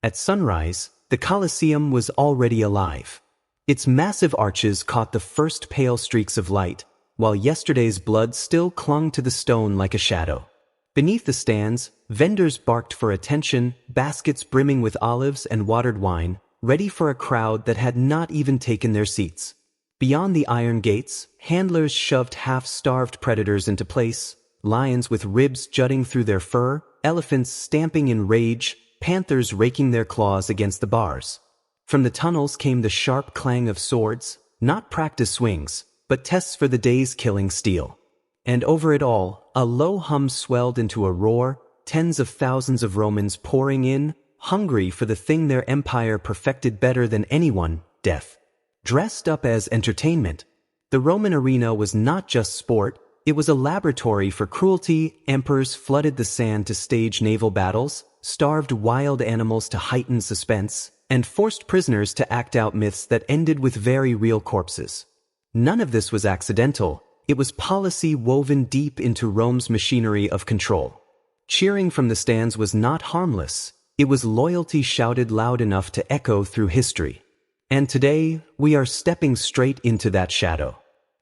At sunrise, the Colosseum was already alive. Its massive arches caught the first pale streaks of light, while yesterday's blood still clung to the stone like a shadow. Beneath the stands, vendors barked for attention, baskets brimming with olives and watered wine, ready for a crowd that had not even taken their seats. Beyond the iron gates, handlers shoved half-starved predators into place, lions with ribs jutting through their fur, elephants stamping in rage, panthers raking their claws against the bars. From the tunnels came the sharp clang of swords, not practice swings, but tests for the day's killing steel. And over it all, a low hum swelled into a roar, tens of thousands of Romans pouring in, hungry for the thing their empire perfected better than anyone, death. Dressed up as entertainment, the Roman arena was not just sport, it was a laboratory for cruelty. Emperors flooded the sand to stage naval battles, starved wild animals to heighten suspense, and forced prisoners to act out myths that ended with very real corpses. None of this was accidental. It was policy woven deep into Rome's machinery of control. Cheering from the stands was not harmless. It was loyalty shouted loud enough to echo through history. And today, we are stepping straight into that shadow.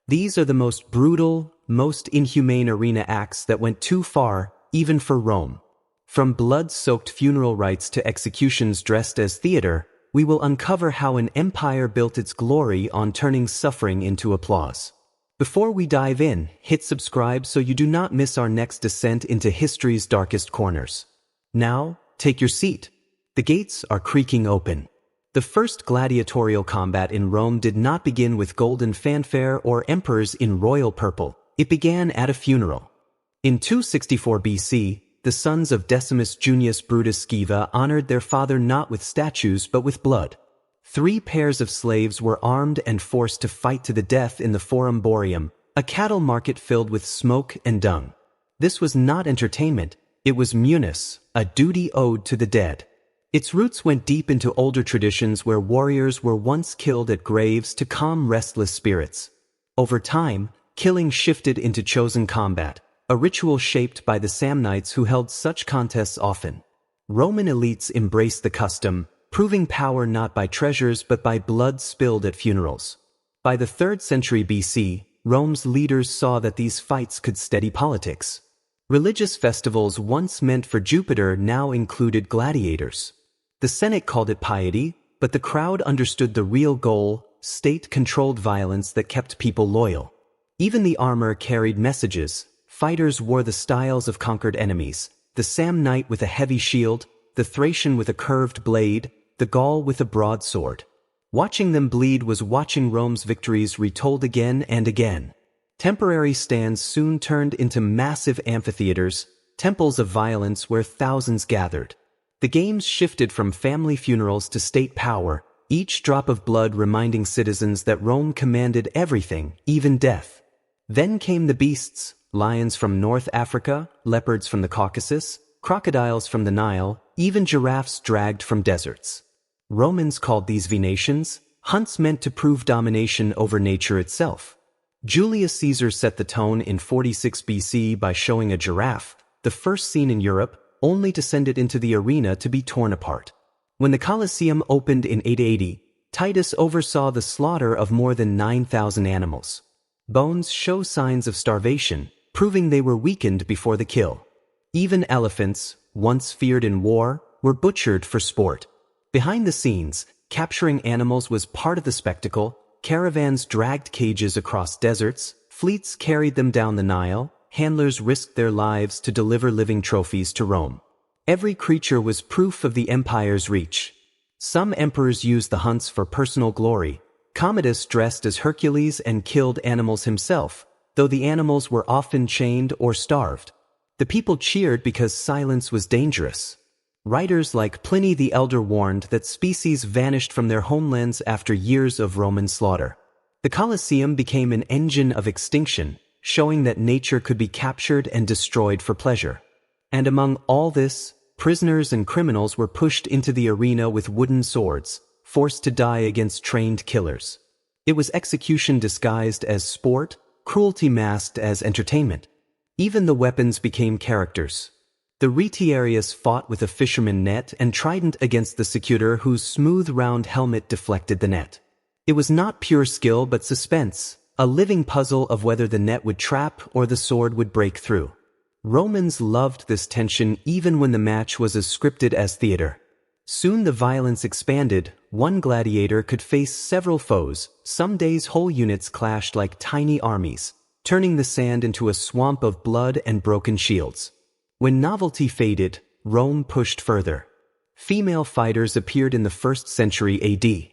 These are the most brutal, most inhumane arena acts that went too far, even for Rome. From blood-soaked funeral rites to executions dressed as theater, we will uncover how an empire built its glory on turning suffering into applause. Before we dive in, hit subscribe so you do not miss our next descent into history's darkest corners. Now, take your seat. The gates are creaking open. The first gladiatorial combat in Rome did not begin with golden fanfare or emperors in royal purple. It began at a funeral. In 264 BC, the sons of Decimus Junius Brutus Scaeva honored their father not with statues but with blood. 3 pairs of slaves were armed and forced to fight to the death in the Forum Boarium, a cattle market filled with smoke and dung. This was not entertainment, it was munus, a duty owed to the dead. Its roots went deep into older traditions where warriors were once killed at graves to calm restless spirits. Over time, killing shifted into chosen combat, a ritual shaped by the Samnites who held such contests often. Roman elites embraced the custom, proving power not by treasures but by blood spilled at funerals. By the 3rd century BC, Rome's leaders saw that these fights could steady politics. Religious festivals once meant for Jupiter now included gladiators. The Senate called it piety, but the crowd understood the real goal: state-controlled violence that kept people loyal. Even the armor carried messages. Fighters wore the styles of conquered enemies, the Samnite with a heavy shield, the Thracian with a curved blade, the Gaul with a broadsword. Watching them bleed was watching Rome's victories retold again and again. Temporary stands soon turned into massive amphitheaters, temples of violence where thousands gathered. The games shifted from family funerals to state power, each drop of blood reminding citizens that Rome commanded everything, even death. Then came the beasts, lions from North Africa, leopards from the Caucasus, crocodiles from the Nile, even giraffes dragged from deserts. Romans called these venations, hunts meant to prove domination over nature itself. Julius Caesar set the tone in 46 BC by showing a giraffe, the first seen in Europe, only to send it into the arena to be torn apart. When the Colosseum opened in 880, Titus oversaw the slaughter of more than 9,000 animals. Bones show signs of starvation, proving they were weakened before the kill. Even elephants, once feared in war, were butchered for sport. Behind the scenes, capturing animals was part of the spectacle. Caravans dragged cages across deserts, fleets carried them down the Nile, handlers risked their lives to deliver living trophies to Rome. Every creature was proof of the empire's reach. Some emperors used the hunts for personal glory. Commodus dressed as Hercules and killed animals himself, though the animals were often chained or starved. The people cheered because silence was dangerous. Writers like Pliny the Elder warned that species vanished from their homelands after years of Roman slaughter. The Colosseum became an engine of extinction, showing that nature could be captured and destroyed for pleasure. And among all this, prisoners and criminals were pushed into the arena with wooden swords, forced to die against trained killers. It was execution disguised as sport, cruelty masked as entertainment. Even the weapons became characters. The retiarius fought with a fisherman net and trident against the secutor whose smooth round helmet deflected the net. It was not pure skill but suspense, a living puzzle of whether the net would trap or the sword would break through. Romans loved this tension even when the match was as scripted as theater. Soon the violence expanded. One gladiator could face several foes. Some days whole units clashed like tiny armies, turning the sand into a swamp of blood and broken shields. When novelty faded, Rome pushed further. Female fighters appeared in the 1st century AD.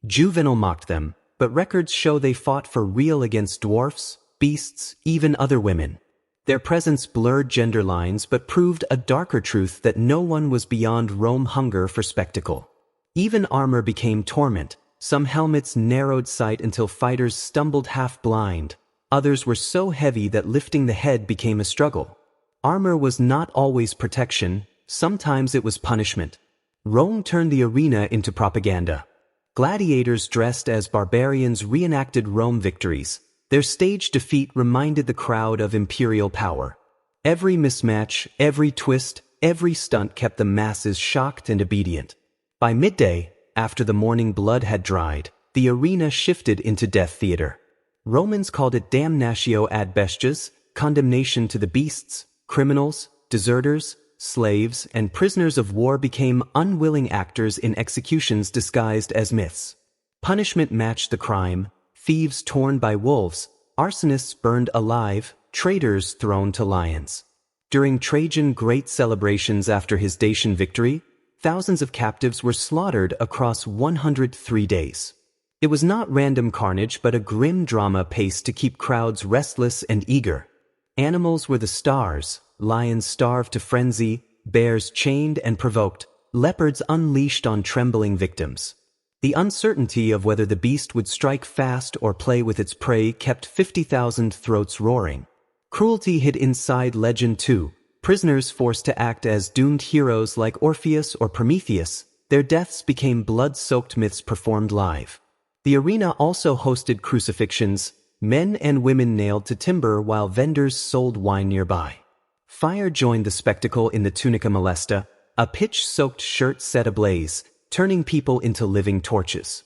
Juvenal mocked them, but records show they fought for real against dwarfs, beasts, even other women. Their presence blurred gender lines but proved a darker truth that no one was beyond Rome's hunger for spectacle. Even armor became torment. Some helmets narrowed sight until fighters stumbled half-blind. Others were so heavy that lifting the head became a struggle. Armor was not always protection, sometimes it was punishment. Rome turned the arena into propaganda. Gladiators dressed as barbarians reenacted Rome victories. Their staged defeat reminded the crowd of imperial power. Every mismatch, every twist, every stunt kept the masses shocked and obedient. By midday, after the morning blood had dried, the arena shifted into death theater. Romans called it damnatio ad bestias, condemnation to the beasts. Criminals, deserters, slaves, and prisoners of war became unwilling actors in executions disguised as myths. Punishment matched the crime: thieves torn by wolves, arsonists burned alive, traitors thrown to lions. During Trajan's great celebrations after his Dacian victory, thousands of captives were slaughtered across 103 days. It was not random carnage but a grim drama paced to keep crowds restless and eager. Animals were the stars: lions starved to frenzy, bears chained and provoked, leopards unleashed on trembling victims. The uncertainty of whether the beast would strike fast or play with its prey kept 50,000 throats roaring. Cruelty hid inside legend too. Prisoners forced to act as doomed heroes like Orpheus or Prometheus, their deaths became blood-soaked myths performed live. The arena also hosted crucifixions, men and women nailed to timber while vendors sold wine nearby. Fire joined the spectacle in the tunica molesta, a pitch-soaked shirt set ablaze, turning people into living torches.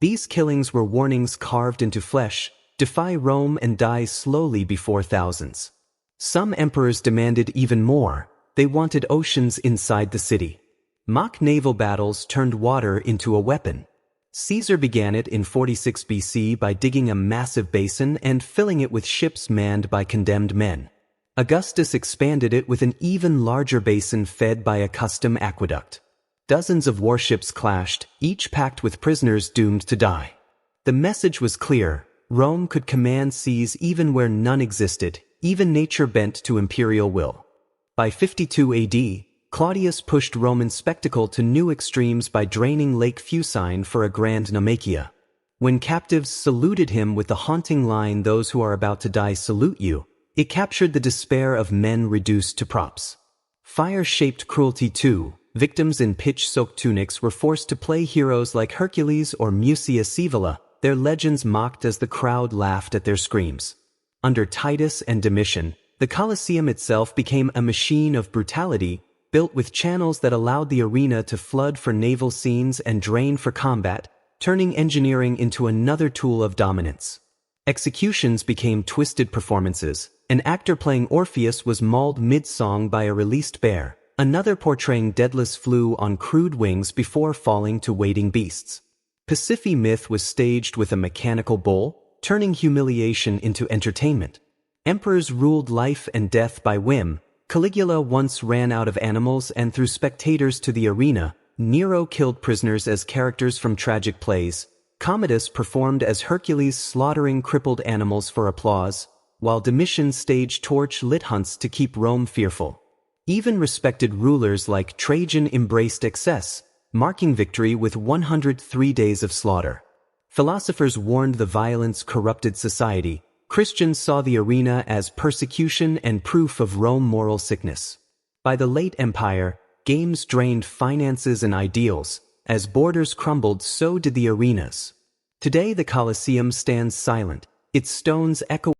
These killings were warnings carved into flesh: defy Rome and die slowly before thousands. Some emperors demanded even more. They wanted oceans inside the city. Mock naval battles turned water into a weapon. Caesar began it in 46 BC by digging a massive basin and filling it with ships manned by condemned men. Augustus expanded it with an even larger basin fed by a custom aqueduct. Dozens of warships clashed, each packed with prisoners doomed to die. The message was clear: Rome could command seas even where none existed, even nature bent to imperial will. By 52 AD, Claudius pushed Roman spectacle to new extremes by draining Lake Fucine for a grand naumachia. When captives saluted him with the haunting line, "Those who are about to die salute you," it captured the despair of men reduced to props. Fire shaped cruelty too. Victims in pitch-soaked tunics were forced to play heroes like Hercules or Musia Scaevola, their legends mocked as the crowd laughed at their screams. Under Titus and Domitian, the Colosseum itself became a machine of brutality, built with channels that allowed the arena to flood for naval scenes and drain for combat, turning engineering into another tool of dominance. Executions became twisted performances. An actor playing Orpheus was mauled mid-song by a released bear. Another portraying Daedalus flew on crude wings before falling to waiting beasts. Pasiphae myth was staged with a mechanical bull, turning humiliation into entertainment. Emperors ruled life and death by whim. Caligula once ran out of animals and threw spectators to the arena. Nero killed prisoners as characters from tragic plays. Commodus performed as Hercules slaughtering crippled animals for applause, while Domitian staged torch-lit hunts to keep Rome fearful. Even respected rulers like Trajan embraced excess, marking victory with 103 days of slaughter. Philosophers warned the violence corrupted society. Christians saw the arena as persecution and proof of Rome's moral sickness. By the late Empire, games drained finances and ideals. As borders crumbled, so did the arenas. Today the Colosseum stands silent, its stones echo